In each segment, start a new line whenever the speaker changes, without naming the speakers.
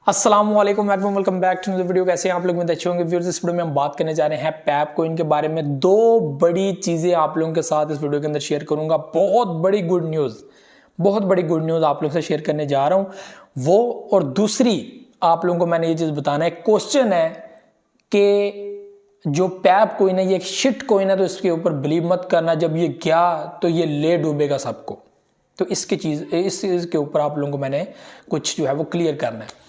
अस्सलाम वालेकुम welcome back to the video. कैसे हैं आप लोग? में अच्छे होंगे व्यूअर्स। इस वीडियो में हम बात करने जा रहे हैं पैप कोइन के बारे में। दो बड़ी चीज़ें आप लोगों के साथ इस वीडियो के अंदर शेयर करूंगा। बहुत बड़ी गुड न्यूज़ आप लोगों से शेयर करने जा रहा हूं वो। और दूसरी आप लोगों को मैंने ये चीज़ बताना है। क्वेश्चन है कि जो पैप कोइन है ये एक शिट कोइन है, तो इसके ऊपर बिलीव मत करना। जब ये गया तो ये ले डूबेगा सबको। तो इस चीज़ के ऊपर आप लोगों को मैंने कुछ जो है वो क्लियर करना है।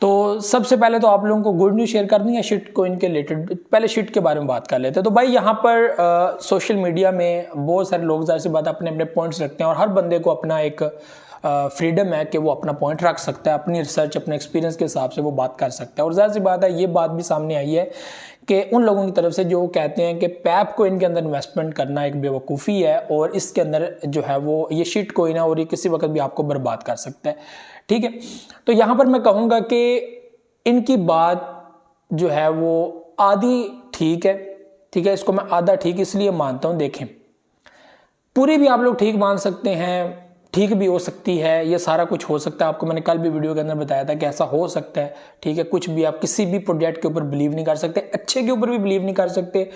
तो सबसे पहले तो आप लोगों को गुड न्यूज़ शेयर करनी है शिट कोइन के रिलेटेड। पहले शिट के बारे में बात कर लेते हैं। तो भाई यहाँ पर सोशल मीडिया में बहुत सारे लोग ज़ाहिर सी बात अपने अपने पॉइंट्स रखते हैं और हर बंदे को अपना एक फ्रीडम है कि वो अपना पॉइंट रख सकता है। अपनी रिसर्च अपने एक्सपीरियंस के हिसाब से वो बात कर सकता है। और ज़ाहिर सी बात है ये बात भी सामने आई है कि उन लोगों की तरफ से जो कहते हैं कि पैप कोइन के अंदर इन्वेस्टमेंट करना एक बेवकूफ़ी है और इसके अंदर जो है वो ये शिट कोइन है और ये किसी वक्त भी आपको बर्बाद कर सकता है। ठीक है, तो यहाँ पर मैं कहूँगा कि इनकी बात जो है वो आधी ठीक है। इसको मैं आधा ठीक इसलिए मानता हूँ। देखें, पूरी भी आप लोग ठीक मान सकते हैं, ठीक भी हो सकती है, ये सारा कुछ हो सकता है। आपको मैंने कल भी वीडियो के अंदर बताया था कि ऐसा हो सकता है। ठीक है, कुछ भी आप किसी भी प्रोजेक्ट के ऊपर बिलीव नहीं कर सकते। अच्छे के ऊपर भी बिलीव नहीं कर सकते,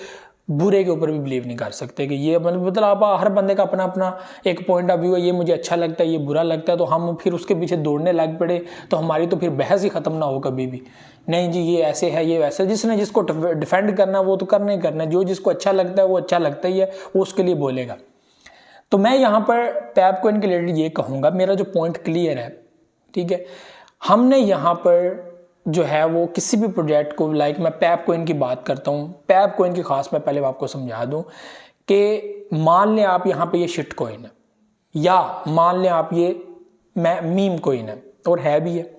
बुरे के ऊपर भी बिलीव नहीं कर सकते कि ये मतलब आप हर बंदे का अपना अपना एक पॉइंट ऑफ व्यू है। ये मुझे अच्छा लगता है, ये बुरा लगता है, तो हम फिर उसके पीछे दौड़ने लग पड़े तो हमारी तो फिर बहस ही खत्म ना हो कभी भी। नहीं जी ये ऐसे है, ये वैसे। जिसने जिसको डिफेंड करना है वो तो करना ही करना है। जो जिसको अच्छा लगता है वो अच्छा लगता ही है, वो उसके लिए बोलेगा। तो मैं यहाँ पर पैप कोइन के रिलेटेड ये कहूँगा, मेरा जो पॉइंट क्लियर है। ठीक है, हमने यहाँ पर जो है वो किसी भी प्रोजेक्ट को मैं पैप कोइन की बात करता हूँ। पैप कोइन की खास मैं पहले आपको समझा दूँ कि मान लें आप यहाँ पे ये शिट कोइन है, या मान लें आप ये मीम कोइन है, और है भी है।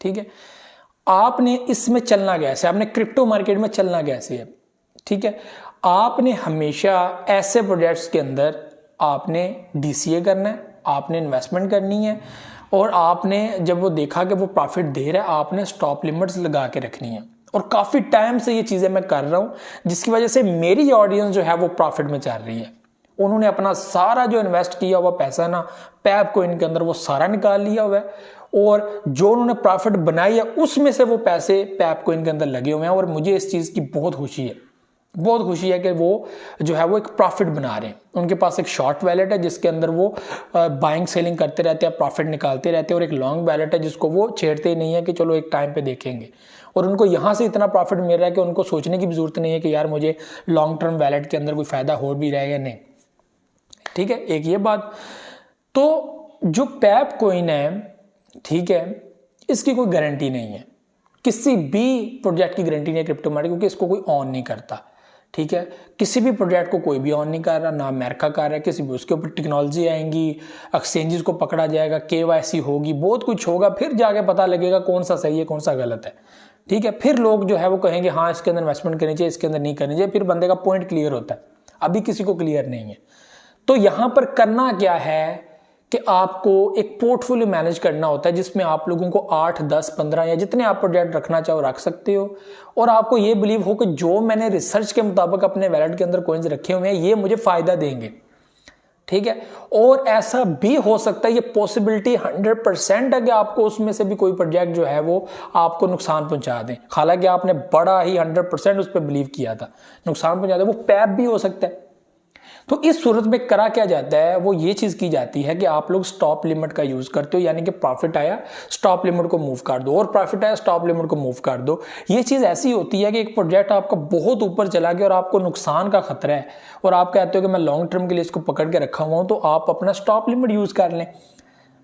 ठीक है, आपने इसमें चलना कैसे, आपने क्रिप्टो मार्केट में चलना कैसे है। ठीक है, आपने हमेशा ऐसे प्रोजेक्ट्स के अंदर आपने DCA करना है, आपने इन्वेस्टमेंट करनी है, और आपने जब वो देखा कि वो प्रॉफिट दे रहा है आपने स्टॉप लिमिट्स लगा के रखनी है। और काफ़ी टाइम से ये चीज़ें मैं कर रहा हूँ, जिसकी वजह से मेरी ऑडियंस जो है वो प्रॉफिट में चल रही है। उन्होंने अपना सारा जो इन्वेस्ट किया हुआ पैसा ना पैप कोइन के अंदर वो सारा निकाल लिया हुआ है, और जो उन्होंने प्रॉफिट बनाई है उसमें से वो पैसे पैप कोइन के अंदर लगे हुए हैं। और मुझे इस चीज़ की बहुत खुशी है कि वो जो है वो एक प्रॉफिट बना रहे हैं। उनके पास एक शॉर्ट वैलेट है जिसके अंदर वो बाइंग सेलिंग करते रहते हैं, प्रॉफिट निकालते रहते हैं, और एक लॉन्ग वैलेट है जिसको वो छेड़ते ही नहीं है कि चलो एक टाइम पे देखेंगे। और उनको यहाँ से इतना प्रॉफिट मिल रहा है कि उनको सोचने की भी जरूरत नहीं है कि यार मुझे लॉन्ग टर्म वैलेट के अंदर कोई फायदा हो भी रहा है या नहीं। ठीक है, एक ये बात। तो जो पैप कोइन है, ठीक है, इसकी कोई गारंटी नहीं है, किसी भी प्रोजेक्ट की गारंटी नहीं है क्रिप्टो मार्केट, क्योंकि इसको कोई ऑन नहीं करता। ठीक है, किसी भी प्रोजेक्ट को कोई भी ऑन नहीं कर रहा, ना अमेरिका कर रहा है। किसी भी उसके ऊपर टेक्नोलॉजी आएंगी, एक्सचेंजेस को पकड़ा जाएगा, KYC होगी, बहुत कुछ होगा, फिर जाके पता लगेगा कौन सा सही है कौन सा गलत है। ठीक है, फिर लोग जो है वो कहेंगे हाँ इसके अंदर इन्वेस्टमेंट करनी चाहिए, इसके अंदर नहीं करनी चाहिए। फिर बंदे का पॉइंट क्लियर होता है, अभी किसी को क्लियर नहीं है। तो यहाँ पर करना क्या है कि आपको एक पोर्टफोलियो मैनेज करना होता है, जिसमें आप लोगों को 8, 10, 15 या जितने आप प्रोजेक्ट रखना चाहो रख सकते हो। और आपको ये बिलीव हो कि जो मैंने रिसर्च के मुताबिक अपने वैलेट के अंदर कॉइन्स रखे हुए हैं ये मुझे फायदा देंगे। ठीक है, और ऐसा भी हो सकता है, ये पॉसिबिलिटी 100% है कि आपको उसमें से भी कोई प्रोजेक्ट जो है वो आपको नुकसान पहुंचा दें। हालांकि आपने बड़ा ही 100% उस पर बिलीव किया था, नुकसान पहुंचा दे, वो पैप भी हो सकता है। तो इस सूरत में करा क्या जाता है, वो ये चीज़ की जाती है कि आप लोग स्टॉप लिमिट का यूज़ करते हो, यानी कि प्रॉफिट आया स्टॉप लिमिट को मूव कर दो, और प्रॉफिट आया स्टॉप लिमिट को मूव कर दो। ये चीज़ ऐसी होती है कि एक प्रोजेक्ट आपका बहुत ऊपर चला गया और आपको नुकसान का खतरा है, और आप कहते हो कि मैं लॉन्ग टर्म के लिए इसको पकड़ के रखा हुआ हूँ, तो आप अपना स्टॉप लिमिट यूज़ कर लें।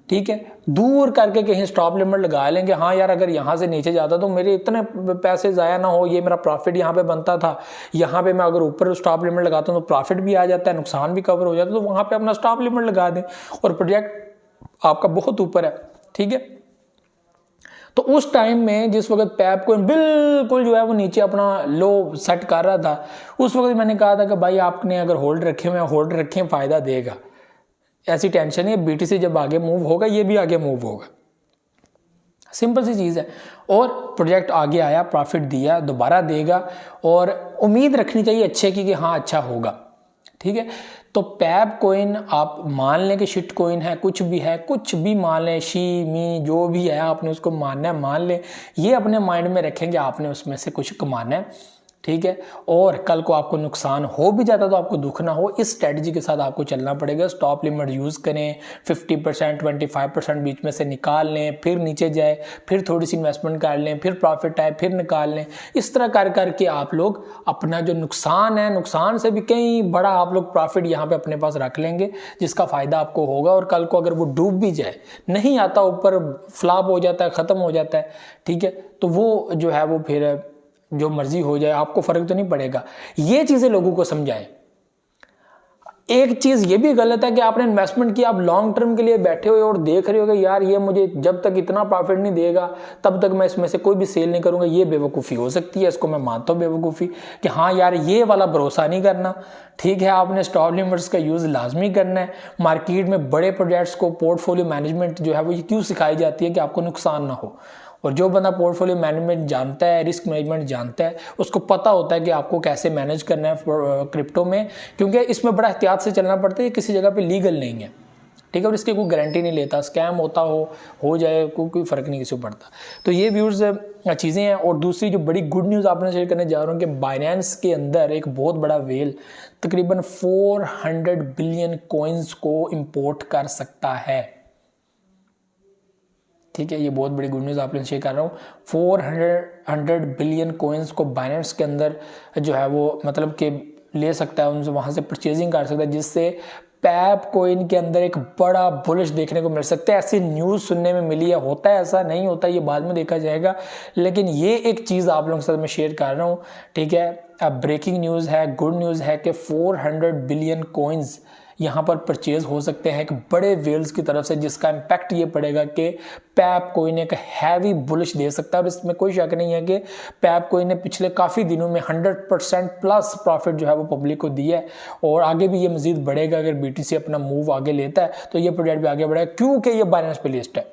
ठीक है, दूर करके कहीं स्टॉप लिमिट लगा लेंगे, हाँ यार अगर यहाँ से नीचे जाता तो मेरे इतने पैसे ज़ाया ना हो, ये मेरा प्रॉफिट यहाँ पे बनता था, यहाँ पे मैं अगर ऊपर स्टॉप लिमिट लगाता हूँ तो प्रॉफिट भी आ जाता है, नुकसान भी कवर हो जाता है, तो वहाँ पे अपना स्टॉप लिमिट लगा दें और प्रोजेक्ट आपका बहुत ऊपर है। ठीक है, तो उस टाइम में जिस वक्त पैप कोइन बिल्कुल जो है वो नीचे अपना लो सेट कर रहा था, उस वक्त मैंने कहा था कि भाई आपने अगर होल्ड रखे हुए होल्ड रखें, फ़ायदा देगा, ऐसी टेंशन है। BTC जब आगे मूव होगा ये भी आगे मूव होगा, सिंपल सी चीज़ है। और प्रोजेक्ट आगे आया, प्रॉफिट दिया, दोबारा देगा, और उम्मीद रखनी चाहिए अच्छे की कि हाँ अच्छा होगा। ठीक है, तो पैप कोइन आप मान लें कि शिट कोइन है, कुछ भी मान लें, शी मी जो भी है आपने उसको मानना है, मान लें, ये अपने माइंड में रखेंगे आपने उसमें से कुछ कमाना है, ठीक है। और कल को आपको नुकसान हो भी जाता तो आपको दुख ना हो, इस स्ट्रेटजी के साथ आपको चलना पड़ेगा। स्टॉप लिमिट यूज़ करें, 50% 25% बीच में से निकाल लें, फिर नीचे जाए, फिर थोड़ी सी इन्वेस्टमेंट कर लें, फिर प्रॉफिट आए, फिर निकाल लें। इस तरह कर करके आप लोग अपना जो नुकसान है, नुकसान से भी कहीं बड़ा आप लोग प्रॉफिट यहाँ पे अपने पास रख लेंगे, जिसका फ़ायदा आपको होगा। और कल को अगर वो डूब भी जाए, नहीं आता ऊपर, फ्लॉप हो जाता है, ख़त्म हो जाता है, ठीक है, तो वो जो है वो फिर जो मर्जी हो जाए, आपको फर्क तो नहीं पड़ेगा। ये चीजें लोगों को समझाएं। एक चीज ये भी गलत है कि आपने इन्वेस्टमेंट किया, आप लॉन्ग टर्म के लिए बैठे हुए और देख रहे हो कि यार ये मुझे जब तक इतना प्रॉफिट नहीं देगा तब तक मैं इसमें से कोई भी सेल नहीं करूंगा। ये बेवकूफ़ी हो सकती है, इसको मैं मानता हूँ बेवकूफ़ी, कि हाँ यार ये वाला भरोसा नहीं करना, ठीक है। आपने स्टॉप लिमिट्स का यूज़ लाजमी करना है। मार्केट में बड़े प्रोजेक्ट्स को पोर्टफोलियो मैनेजमेंट जो है वो ये क्यों सिखाई जाती है कि आपको नुकसान ना हो। और जो बंदा पोर्टफोलियो मैनेजमेंट जानता है, रिस्क मैनेजमेंट जानता है, उसको पता होता है कि आपको कैसे मैनेज करना है क्रिप्टो में, क्योंकि इसमें बड़ा एहतियात से चलना पड़ता है। किसी जगह पे लीगल नहीं है, ठीक है, और इसकी कोई गारंटी नहीं लेता, स्कैम होता हो जाए कोई फ़र्क नहीं किसी को पड़ता। तो ये व्यूज़ चीज़ें हैं। और दूसरी जो बड़ी गुड न्यूज़ आपने शेयर करने जा रहा हूँ कि बाइनेंस के अंदर एक बहुत बड़ा वेल तकरीबन 400 बिलियन कॉइन्स को इम्पोर्ट कर सकता है, ठीक है। ये बहुत बड़ी गुड न्यूज़ आप लोगों से शेयर कर रहा हूँ। 400 बिलियन कॉइन्स को बाइनेंस के अंदर जो है वो मतलब कि ले सकता है, उनसे वहाँ से परचेजिंग कर सकता है, जिससे पैप कोइन के अंदर एक बड़ा बुलिश देखने को मिल सकता है। ऐसी न्यूज़ सुनने में मिली है, होता है ऐसा, नहीं होता ये बाद में देखा जाएगा, लेकिन ये एक चीज़ आप लोगों के साथ मैं शेयर कर रहा हूँ, ठीक है। अब ब्रेकिंग न्यूज़ है, गुड न्यूज़ है कि 400 बिलियन कॉइन्स यहाँ पर परचेज हो सकते हैं एक बड़े वेल्स की तरफ से, जिसका इम्पैक्ट ये पड़ेगा कि पैप कोइन एक हैवी बुलिश दे सकता है। और इसमें कोई शक नहीं है कि पैप कोइन ने पिछले काफ़ी दिनों में 100% प्लस प्रॉफिट जो है वो पब्लिक को दिया है, और आगे भी ये मजीद बढ़ेगा। अगर BTC अपना मूव आगे लेता है तो ये प्रोजेक्ट भी आगे बढ़ेगा, क्योंकि ये बाइनेंस पे लिस्ट है,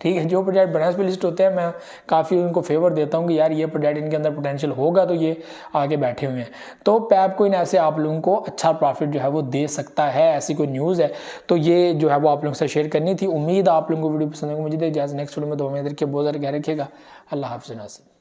ठीक है। जो प्रोजेक्ट बाइनेंस पे लिस्ट होते हैं मैं काफ़ी उनको फेवर देता हूँ कि यार ये प्रोजेक्ट इनके अंदर पोटेंशियल होगा, तो ये आगे बैठे हुए हैं। तो पैप कोइन ऐसे आप लोगों को अच्छा प्रॉफिट जो है वो दे सकता है, ऐसी कोई न्यूज़ है। तो ये जो है वो आप लोगों से शेयर करनी थी। उम्मीद आप लोगों को वीडियो पसंद होगी। मुझे नेक्स्ट वीडियो में 2 महीने के बहुत सारे कह रखिएगा। अल्लाह हाफ़िज़।